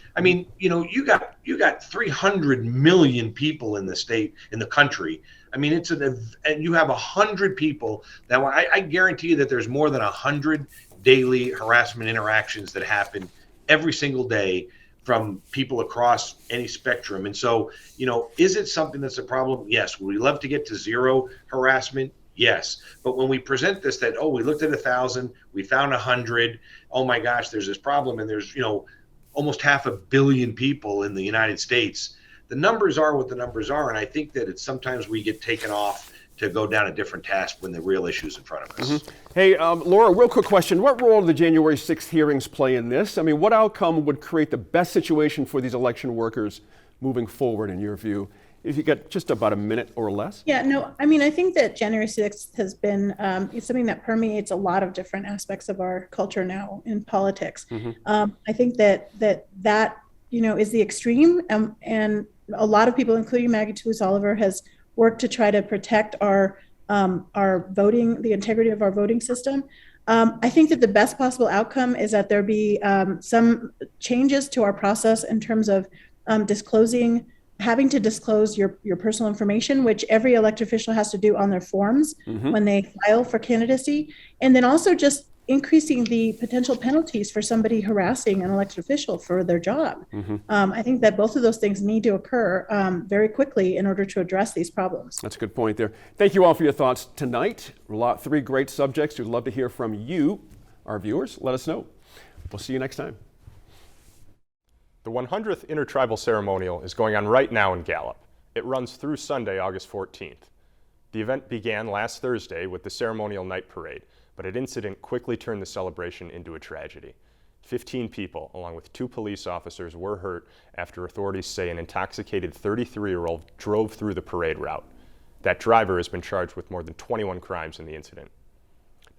you know, you got 300 million people in the state, in the country. I mean, and you have 100 people that I guarantee you that there's more than 100 daily harassment interactions that happen every single day from people across any spectrum. And so, you know, is it something that's a problem? Yes. Would we love to get to zero harassment? Yes. But when we present this, that, oh, we looked at 1,000, we found 100, oh my gosh, there's this problem. And there's, you know, almost 500 million people in the United States. The numbers are what the numbers are. And I think that it's sometimes we get taken off to go down a different task when the real issue is in front of us. Hey, Laura, real quick question. What role do the January 6th hearings play in this? I mean, what outcome would create the best situation for these election workers moving forward, in your view? If you got just about a minute or less. Yeah, no, I mean, I think that January 6th has been it's something that permeates a lot of different aspects of our culture now in politics. I think that you know, is the extreme, and a lot of people, including Maggie Toulouse-Oliver, has worked to try to protect our voting, the integrity of our voting system. I think that the best possible outcome is that there be some changes to our process in terms of having to disclose your personal information, which every elected official has to do on their forms when they file for candidacy. And then also just increasing the potential penalties for somebody harassing an elected official for their job. I think that both of those things need to occur very quickly in order to address these problems. That's a good point there. Thank you all for your thoughts tonight. Three great subjects. We'd love to hear from you, our viewers. Let us know. We'll see you next time. The 100th Intertribal Ceremonial is going on right now in Gallup. It runs through Sunday, August 14th. The event began last Thursday with the ceremonial night parade, but an incident quickly turned the celebration into a tragedy. 15 people, along with 2 police officers, were hurt after authorities say an intoxicated 33-year-old drove through the parade route. That driver has been charged with more than 21 crimes in the incident.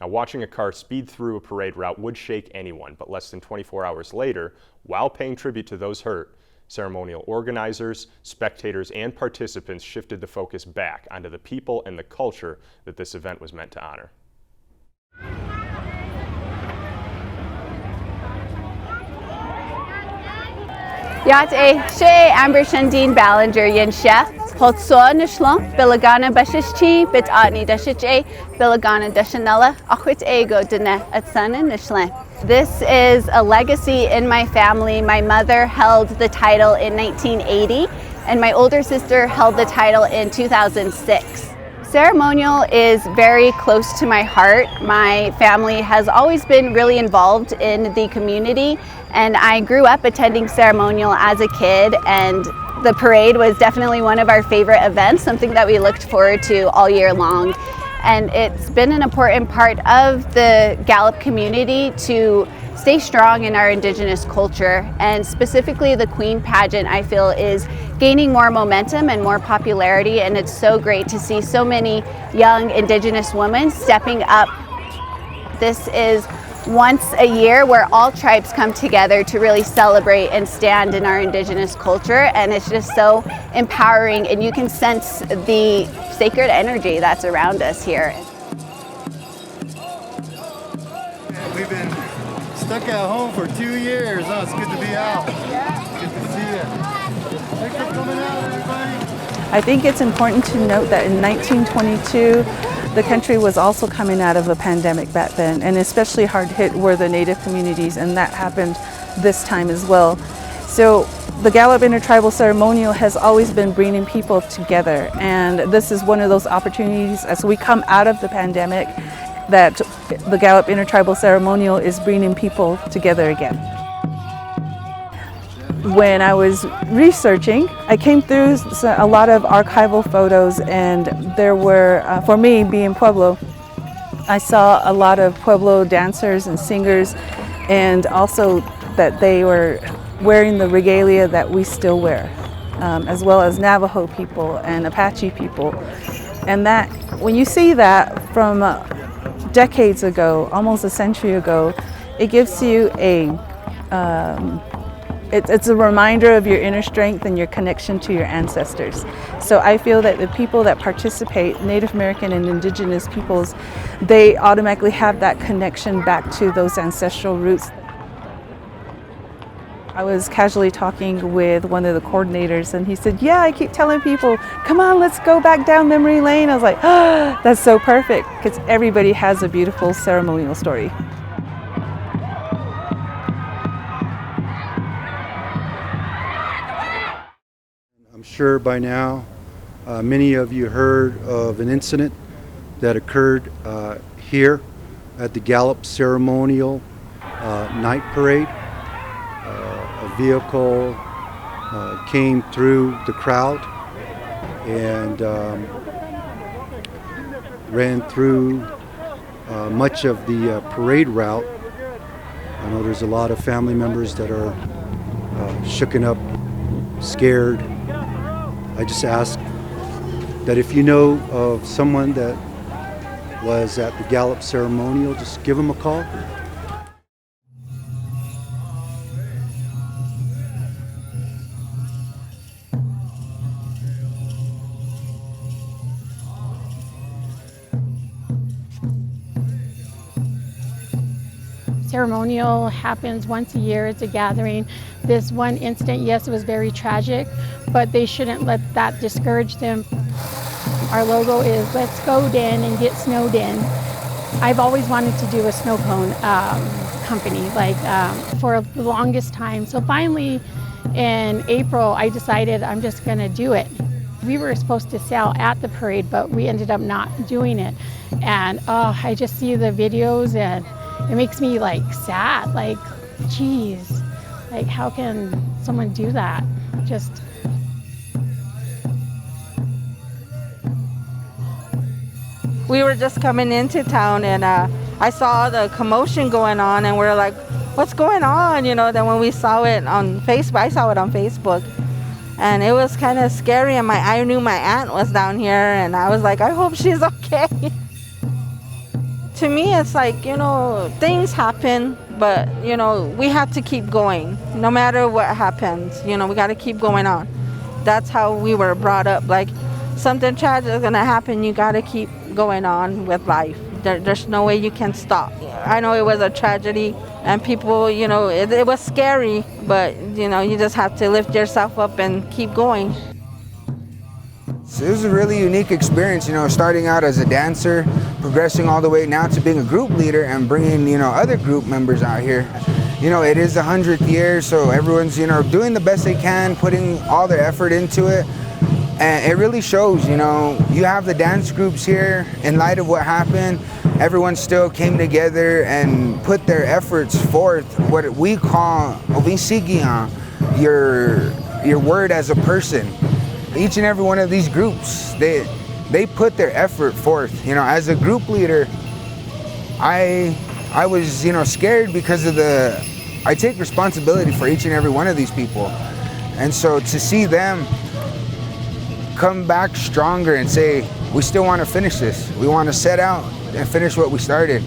Now, watching a car speed through a parade route would shake anyone, but less than 24 hours later, while paying tribute to those hurt, ceremonial organizers, spectators, and participants shifted the focus back onto the people and the culture that this event was meant to honor. Yacht A, Shay, Amber Shandine Ballinger, Yin Chef, Hotso Nishlong, Bilagana Bashishchi, Bit Atni Dashich A, Bilagana Dashanella, Akwit Ego Dene at Sana Nishlin. This is a legacy in my family. My mother held the title in 1980, and my older sister held the title in 2006. Ceremonial is very close to my heart. My family has always been really involved in the community, and I grew up attending ceremonial as a kid, and the parade was definitely one of our favorite events, something that we looked forward to all year long. And it's been an important part of the Gallup community to stay strong in our Indigenous culture, and specifically the Queen pageant, I feel, is gaining more momentum and more popularity, and it's so great to see so many young Indigenous women stepping up. This is once a year where all tribes come together to really celebrate and stand in our Indigenous culture, and it's just so empowering, and you can sense the sacred energy that's around us here. We've been stuck at home for 2 years. Oh, it's good to be out. Good to see you. Thanks for coming out, everybody. I think it's important to note that in 1922, the country was also coming out of a pandemic back then, and especially hard hit were the Native communities, and that happened this time as well. So the Gallup Intertribal Ceremonial has always been bringing people together, and this is one of those opportunities as we come out of the pandemic that the Gallup Intertribal Ceremonial is bringing people together again. When I was researching, I came through a lot of archival photos, and there were, for me being Pueblo, I saw a lot of Pueblo dancers and singers, and also that they were wearing the regalia that we still wear, as well as Navajo people and Apache people. And that, when you see that from decades ago, almost a century ago, it gives you it's a reminder of your inner strength and your connection to your ancestors. So I feel that the people that participate, Native American and Indigenous peoples, they automatically have that connection back to those ancestral roots. I was casually talking with one of the coordinators, and he said, yeah, I keep telling people, come on, let's go back down memory lane. I was like, oh, that's so perfect, because everybody has a beautiful ceremonial story. I'm sure by now many of you heard of an incident that occurred here at the Gallup Ceremonial Night Parade. A vehicle came through the crowd and ran through much of the parade route. I know there's a lot of family members that are shooken up, scared. I just ask that if you know of someone that was at the Gallup Ceremonial, just give them a call. Ceremonial happens once a year. It's a gathering. This one incident, yes, it was very tragic, but they shouldn't let that discourage them. Our logo is let's go in and get snowed in. I've always wanted to do a snow cone company, for the longest time. So finally in April, I decided I'm just gonna do it. We were supposed to sell at the parade, but we ended up not doing it. And I just see the videos, and it makes me sad, geez, how can someone do that? we were just coming into town, and I saw the commotion going on, and we're like, what's going on? You know, then when we saw it on Facebook, I saw it on Facebook, and it was kind of scary, and I knew my aunt was down here, and I was like, I hope she's okay. To me, it's like, you know, things happen, but, you know, we have to keep going. No matter what happens, you know, we got to keep going on. That's how we were brought up. Like, something tragic is going to happen, you got to keep going on with life. There's no way you can stop. I know it was a tragedy, and people, you know, it was scary, but, you know, you just have to lift yourself up and keep going. So it was a really unique experience, you know, starting out as a dancer, progressing all the way now to being a group leader and bringing, you know, other group members out here. You know, it is the 100th year, so everyone's, you know, doing the best they can, putting all their effort into it. And it really shows, you know, you have the dance groups here in light of what happened. Everyone still came together and put their efforts forth, what we call Ovisigian, your word as a person. Each and every one of these groups, they put their effort forth. You know, as a group leader, I was, you know, scared because of I take responsibility for each and every one of these people. And so to see them come back stronger and say, we still want to finish this. We want to set out and finish what we started.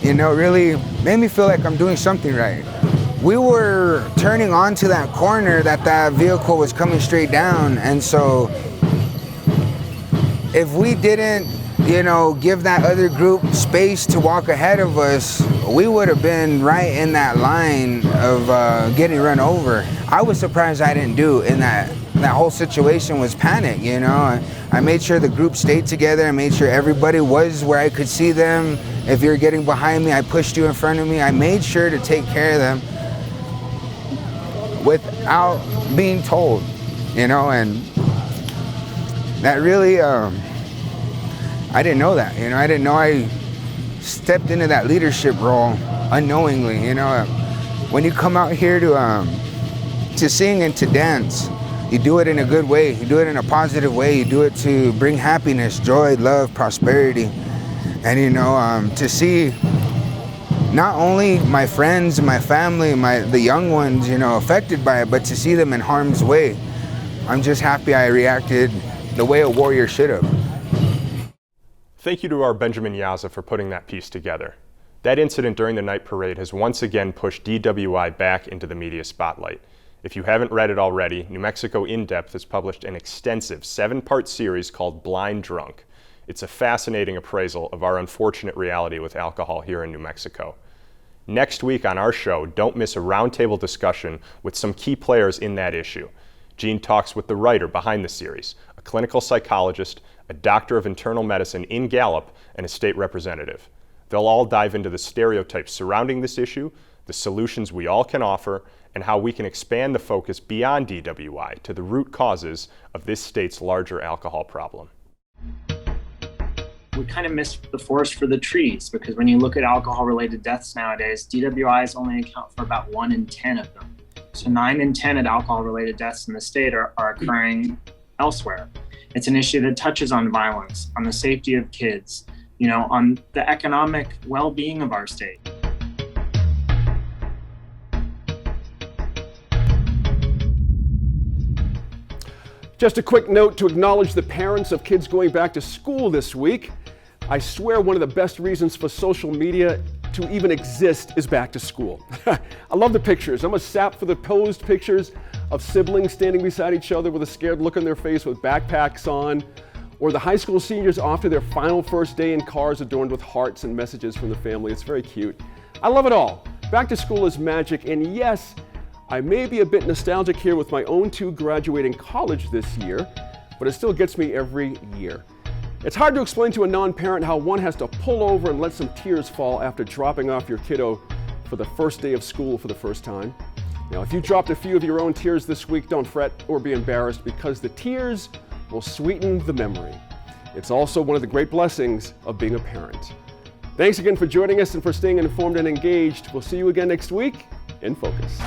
You know, really made me feel like I'm doing something right. We were turning onto that corner that vehicle was coming straight down, and so if we didn't, you know, give that other group space to walk ahead of us, we would have been right in that line of getting run over. I was surprised I didn't do in that whole situation was panic, you know. I made sure the group stayed together. I made sure everybody was where I could see them. If you're getting behind me, I pushed you in front of me. I made sure to take care of them without being told, you know, and that really, I didn't know that, you know. I didn't know I stepped into that leadership role unknowingly, you know. When you come out here to sing and to dance, you do it in a good way, you do it in a positive way, you do it to bring happiness, joy, love, prosperity. And, you know, to see not only my friends, my family, the young ones, you know, affected by it, but to see them in harm's way, I'm just happy I reacted the way a warrior should have. Thank you to our Benjamin Yaza for putting that piece together. That incident during the night parade has once again pushed DWI back into the media spotlight. If you haven't read it already, New Mexico In Depth has published an extensive 7-part series called Blind Drunk. It's a fascinating appraisal of our unfortunate reality with alcohol here in New Mexico. Next week on our show, don't miss a roundtable discussion with some key players in that issue. Gene talks with the writer behind the series, a clinical psychologist, a doctor of internal medicine in Gallup, and a state representative. They'll all dive into the stereotypes surrounding this issue, the solutions we all can offer, and how we can expand the focus beyond DWI to the root causes of this state's larger alcohol problem. We kind of miss the forest for the trees, because when you look at alcohol-related deaths nowadays, DWIs only account for about 1 in 10 of them. So 9 in 10 of alcohol-related deaths in the state are occurring elsewhere. It's an issue that touches on violence, on the safety of kids, you know, on the economic well-being of our state. Just a quick note to acknowledge the parents of kids going back to school this week. I swear one of the best reasons for social media to even exist is back to school. I love the pictures. I'm a sap for the posed pictures of siblings standing beside each other with a scared look on their face with backpacks on, or the high school seniors off to their final first day in cars adorned with hearts and messages from the family. It's very cute. I love it all. Back to school is magic, and yes, I may be a bit nostalgic here with my own 2 graduating college this year, but it still gets me every year. It's hard to explain to a non-parent how one has to pull over and let some tears fall after dropping off your kiddo for the first day of school for the first time. Now, if you dropped a few of your own tears this week, don't fret or be embarrassed, because the tears will sweeten the memory. It's also one of the great blessings of being a parent. Thanks again for joining us and for staying informed and engaged. We'll see you again next week in Focus.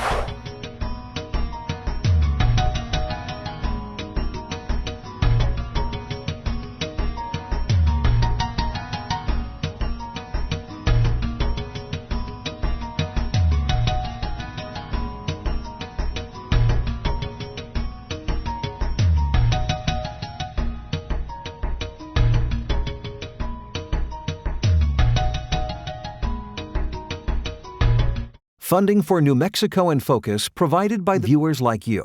Funding for New Mexico in Focus provided by viewers like you.